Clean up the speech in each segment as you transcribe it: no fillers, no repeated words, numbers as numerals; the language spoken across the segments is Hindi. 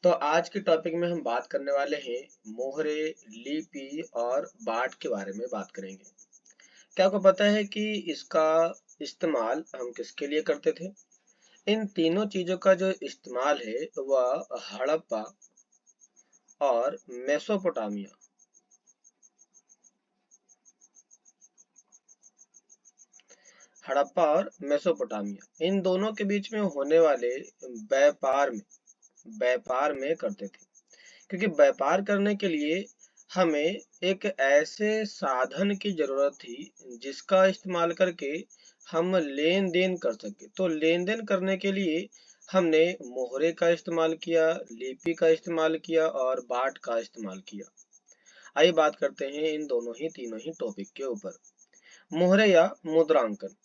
तो आज के टॉपिक में हम बात करने वाले हैं मोहरे, लिपि और बाट के बारे में बात करेंगे। क्या आपको पता है कि इसका इस्तेमाल हम किसके लिए करते थे? इन तीनों चीजों का जो इस्तेमाल है वह हड़प्पा और मेसोपोटामिया हड़प्पा और मेसोपोटामिया इन दोनों के बीच में होने वाले व्यापार में व्यापार में करते थे। क्योंकि व्यापार करने के लिए हमें एक ऐसे साधन की जरूरत थी जिसका इस्तेमाल करके हम लेन देन कर सके। तो लेन देन करने के लिए हमने मोहरे का इस्तेमाल किया, लिपि का इस्तेमाल किया और बाट का इस्तेमाल किया। आइए बात करते हैं इन दोनों ही तीनों ही टॉपिक के ऊपर। मोहरे या मुद्रांकन।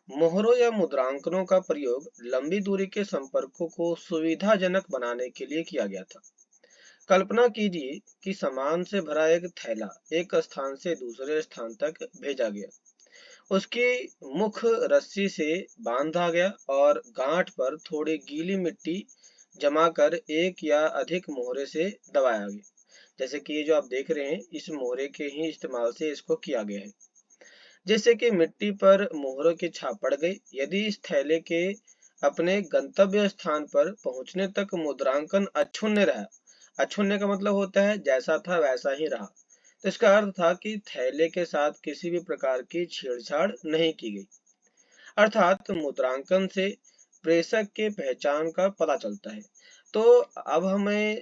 मोहरों या मुद्रांकनों का प्रयोग लंबी दूरी के संपर्कों को सुविधाजनक बनाने के लिए किया गया था। कल्पना कीजिए कि सामान से भरा एक थैला एक स्थान से दूसरे स्थान तक भेजा गया। उसकी मुख रस्सी से बांधा गया और गांठ पर थोड़ी गीली मिट्टी जमा कर एक या अधिक मोहरे से दबाया गया। जैसे कि ये जो आप देख रहे हैं इस मोहरे के ही इस्तेमाल से इसको किया गया है। जैसे कि मिट्टी पर मोहरों की छाप पड़ गई। यदि इस थैले के अपने गंतव्य स्थान पर पहुंचने तक मुद्रांकन अक्षुण्य रहा। अक्षुण्य का मतलब होता है जैसा था वैसा ही रहा। तो इसका अर्थ था कि थैले के साथ किसी भी प्रकार की छेड़छाड़ नहीं की गई। अर्थात मुद्रांकन से प्रेषक के पहचान का पता चलता है। तो अब हमें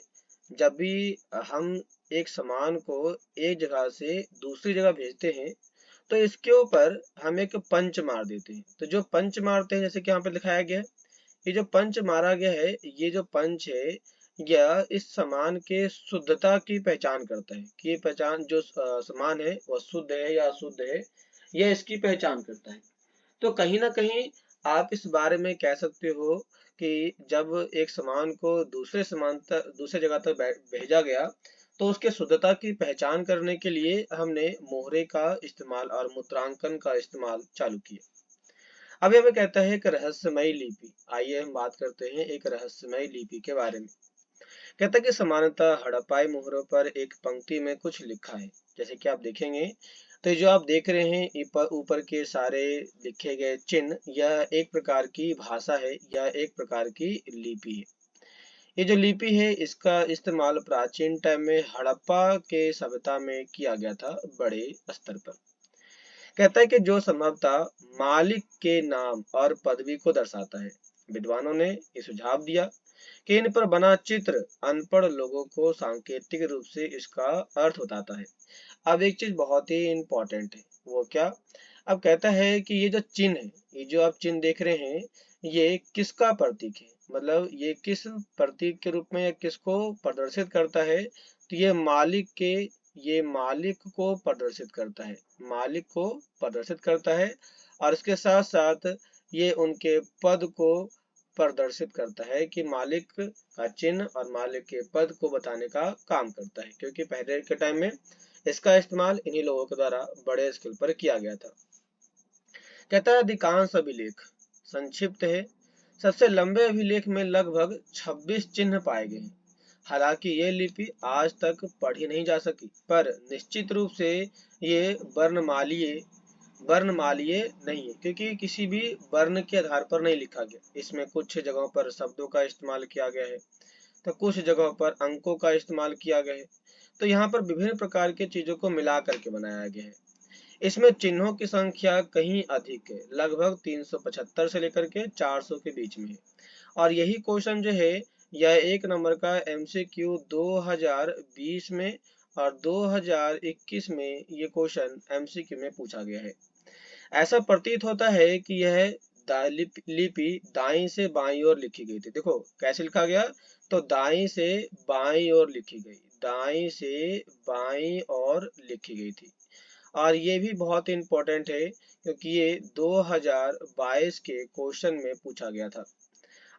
जब भी हम एक सामान को एक जगह से दूसरी जगह भेजते हैं तो इसके ऊपर हम एक पंच मार देते हैं। तो जो पंच मारते हैं जैसे कि यहाँ पे दिखाया गया है, ये जो पंच मारा गया है, ये जो पंच है यह इस सामान के शुद्धता की पहचान करता है कि ये पहचान जो सामान है वह शुद्ध है या अशुद्ध है, यह इसकी पहचान करता है। तो कहीं ना कहीं आप इस बारे में कह सकते हो कि जब एक सामान को दूसरे जगह तक भेजा गया तो उसके शुद्धता की पहचान करने के लिए हमने मोहरे का इस्तेमाल और मुद्रांकन का इस्तेमाल चालू किया। अभी हमें कहता है एक रहस्यमयी लिपि। आइए हम बात करते हैं एक रहस्यमयी लिपि के बारे में। कहता है कि सामान्यतः हड़प्पाई मोहरों पर एक पंक्ति में कुछ लिखा है। जैसे कि आप देखेंगे तो जो आप देख रहे हैं ऊपर के सारे लिखे गए चिन्ह, यह एक प्रकार की भाषा है, यह एक प्रकार की लिपि है। ये जो लिपि है इसका इस्तेमाल प्राचीन टाइम में हड़प्पा के सभ्यता में किया गया था बड़े स्तर पर। कहता है कि जो संभवतः मालिक के नाम और पदवी को दर्शाता है। विद्वानों ने ये सुझाव दिया कि इन पर बना चित्र अनपढ़ लोगों को सांकेतिक रूप से इसका अर्थ बताता है। अब एक चीज बहुत ही इम्पोर्टेंट है, वो क्या? अब कहता है कि ये जो चिन्ह है, ये जो आप चिन्ह देख रहे हैं, ये किसका प्रतीक है, मतलब ये किस प्रतीक के रूप में या किसको प्रदर्शित करता है? तो ये मालिक को प्रदर्शित करता है, मालिक को प्रदर्शित करता है। और इसके साथ साथ ये उनके पद को प्रदर्शित करता है कि मालिक का चिन्ह और मालिक के पद को बताने का काम करता है, क्योंकि पहले के टाइम में इसका इस्तेमाल इन्हीं लोगों के द्वारा बड़े स्केल पर किया गया था। कहता है अधिकांश अभिलेख संक्षिप्त है। सबसे लंबे अभिलेख में लगभग 26 चिन्ह पाए गए हैं। हालांकि ये लिपि आज तक पढ़ी नहीं जा सकी, पर निश्चित रूप से ये वर्णमालीय नहीं है, क्योंकि किसी भी वर्ण के आधार पर नहीं लिखा गया। इसमें कुछ जगहों पर शब्दों का इस्तेमाल किया गया है तो कुछ जगहों पर अंकों का इस्तेमाल किया गया है। तो यहाँ पर विभिन्न प्रकार की चीजों को मिला करके बनाया गया है। इसमें चिन्हों की संख्या कहीं अधिक है, लगभग 375 से लेकर के 400 के बीच में है। और यही क्वेश्चन जो है यह एक नंबर का MCQ 2020 में और 2021 में ये क्वेश्चन MCQ में पूछा गया है। ऐसा प्रतीत होता है कि यह लिपि दाईं से बाईं ओर लिखी गई थी। देखो कैसे लिखा गया, तो दाईं से बाईं ओर लिखी गई, दाईं से बाईं ओर लिखी गई थी। और ये भी बहुत इंपॉर्टेंट है क्योंकि ये 2022 के क्वेश्चन में पूछा गया था।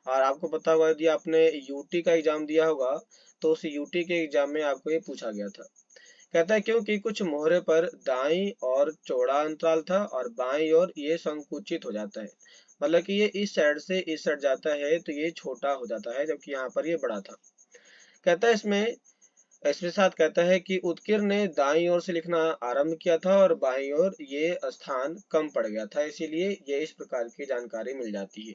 और आपको पता होगा यदि आपने यूटी का एग्जाम दिया होगा तो उस यूटी के एग्जाम में आपको ये पूछा गया था। कहता है क्योंकि कुछ मोहरे पर दाईं और चौड़ा अंतराल था और बाईं ओर ये संकुचित हो जाता है, मतलब कि ये इस साइड से इस साइड जाता है तो ये छोटा हो जाता है, जबकि यहाँ पर ये बड़ा था। कहता है इसमें इसके साथ कहता है कि उत्कीर्ण ने दाईं ओर से लिखना आरंभ किया था और बाईं ओर ये स्थान कम पड़ गया था, इसीलिए ये इस प्रकार की जानकारी मिल जाती है।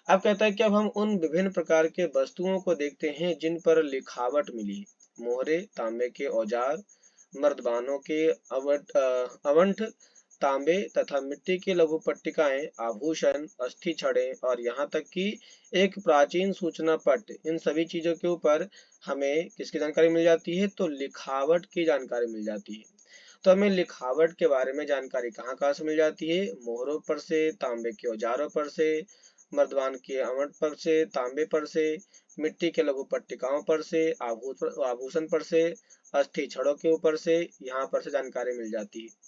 अब कहता है कि अब हम उन विभिन्न प्रकार के वस्तुओं को देखते हैं जिन पर लिखावट मिली। मोहरे, तांबे के औजार, मर्दबानों के अवंठ, तांबे तथा मिट्टी की लघु पट्टिकाएं, आभूषण, अस्थि छड़े और यहाँ तक कि एक प्राचीन सूचना पट, इन सभी चीजों के ऊपर हमें किसकी जानकारी मिल जाती है? तो लिखावट की जानकारी मिल जाती है। तो हमें लिखावट के बारे में जानकारी कहाँ कहाँ से मिल जाती है? मोहरों पर से, तांबे के औजारों पर से, मर्दवान के अवंठ पर से, तांबे पर से, मिट्टी के लघु पट्टिकाओं पर से, आभूषण पर से, अस्थि छड़ों के ऊपर से, यहाँ पर से जानकारी मिल जाती है।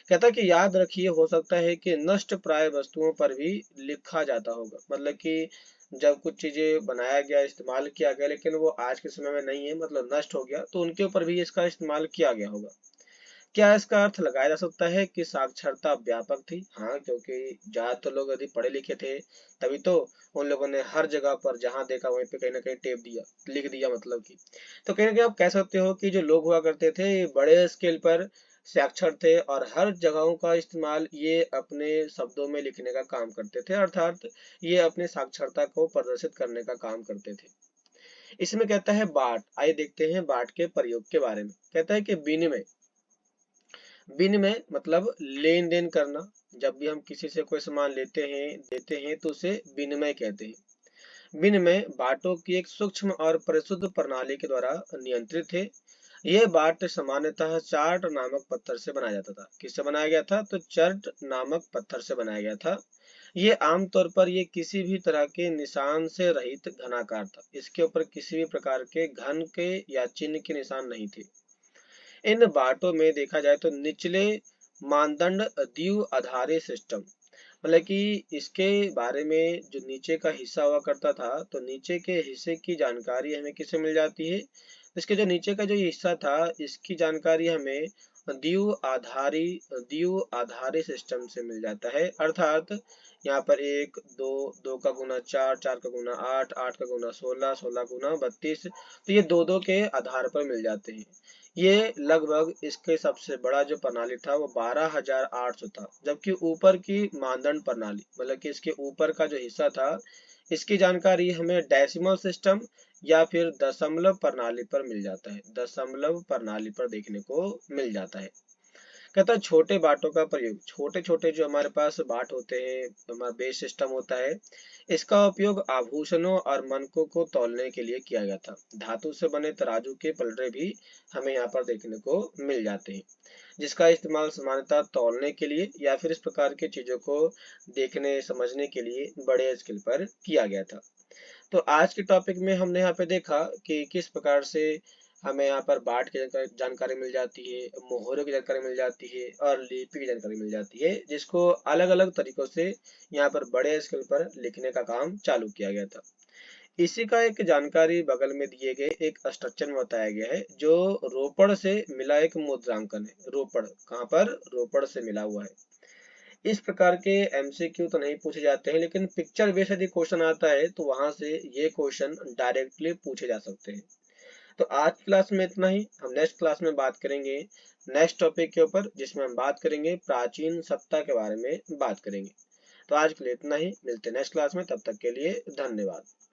कहता है कि याद रखिए, हो सकता है कि नष्ट प्राय वस्तुओं पर भी लिखा जाता होगा। मतलब कि जब कुछ चीजें बनाया गया, इस्तेमाल किया गया, लेकिन वो आज के समय में नहीं है, मतलब नष्ट हो गया, तो उनके ऊपर भी इसका इस्तेमाल किया गया होगा। क्या इसका अर्थ लगाया जा सकता है कि साक्षरता व्यापक थी? हाँ, क्योंकि ज्यादातर लोग यदि पढ़े लिखे थे तभी तो उन लोगों ने हर जगह पर जहां देखा वहीं पे कहीं ना कहीं टेप दिया, लिख दिया, मतलब कि तो कहीं ना कहीं आप कह सकते हो कि जो लोग हुआ करते थे ये बड़े स्केल पर साक्षर थे और हर जगहों का इस्तेमाल ये अपने शब्दों में लिखने का काम करते थे, अर्थात ये अपने साक्षरता को प्रदर्शित करने का काम करते थे। इसमें कहता है बाट, आइए देखते हैं बाट के प्रयोग के बारे में। कहता है कि विनिमय, विनिमय मतलब लेन देन करना। जब भी हम किसी से कोई सामान लेते हैं देते हैं तो उसे विनिमय कहते हैं। विनिमय बाटों की एक सूक्ष्म और परिशुद्ध प्रणाली के द्वारा नियंत्रित है। यह बाट सामान्यतः चार्ट नामक पत्थर से बनाया जाता था। किससे बनाया गया था? तो चर्ट नामक पत्थर से बनाया गया था। ये आमतौर पर ये किसी भी तरह के निशान से रहित घनाकार था। इसके ऊपर किसी भी प्रकार के घन के या चिन्ह के निशान नहीं थे। इन बाटों में देखा जाए तो निचले मानदंड द्विआधारी सिस्टम, मतलब कि इसके बारे में जो नीचे का हिस्सा हुआ करता था, तो नीचे के हिस्से की जानकारी हमें किससे मिल जाती है? इसके जो नीचे का जो हिस्सा था इसकी जानकारी हमें द्विआधारी सिस्टम से मिल जाता है। अर्थात यहाँ पर 1, 2, 2 का गुना 4, 4 का गुना 8, 8 का गुना 16, 16 गुना 32, तो ये दो दो के आधार पर मिल जाते हैं। ये लगभग इसके सबसे बड़ा जो प्रणाली था वो 12,800 था, जबकि ऊपर की मानदंड प्रणाली, मतलब कि इसके ऊपर का जो हिस्सा था इसकी जानकारी हमें डेसिमल सिस्टम या फिर दशमलव प्रणाली पर मिल जाता है। दशमलव प्रणाली पर देखने को मिल जाता है। कहता है छोटे बाटों का प्रयोग, छोटे छोटे जो हमारे पास बाट होते हैं, हमारा बेस सिस्टम होता है, इसका उपयोग आभूषणों और मनकों को तौलने के लिए किया गया था। धातु से बने तराजू के पलड़े भी हमें यहाँ पर देखने को मिल जाते हैं, जिसका इस्तेमाल सामान्यतः तौलने के लिए या फिर इस प्रकार की चीजों को देखने समझने के लिए बड़े स्केल पर किया गया था। तो आज के टॉपिक में हमने यहाँ पे देखा कि किस प्रकार से हमें यहाँ पर बाढ़ की जानकारी मिल जाती है, मोहरों की जानकारी मिल जाती है और लिपि की जानकारी मिल जाती है, जिसको अलग अलग तरीकों से यहाँ पर बड़े स्केल पर लिखने का काम चालू किया गया था। इसी का एक जानकारी बगल में दिए गए एक स्ट्रक्चर में बताया गया है, जो रोपड़ से मिला एक मुद्रांकन है। रोपड़ कहाँ पर? रोपड़ से मिला हुआ है। इस प्रकार के एमसीक्यू तो नहीं पूछे जाते हैं, लेकिन पिक्चर बेस्ड यदि क्वेश्चन आता है तो वहां से ये क्वेश्चन डायरेक्टली पूछे जा सकते हैं। तो आज की क्लास में इतना ही। हम नेक्स्ट क्लास में बात करेंगे नेक्स्ट टॉपिक के ऊपर, जिसमें हम बात करेंगे प्राचीन सत्ता के बारे में बात करेंगे। तो आज के लिए इतना ही, मिलते हैं नेक्स्ट क्लास में, तब तक के लिए धन्यवाद।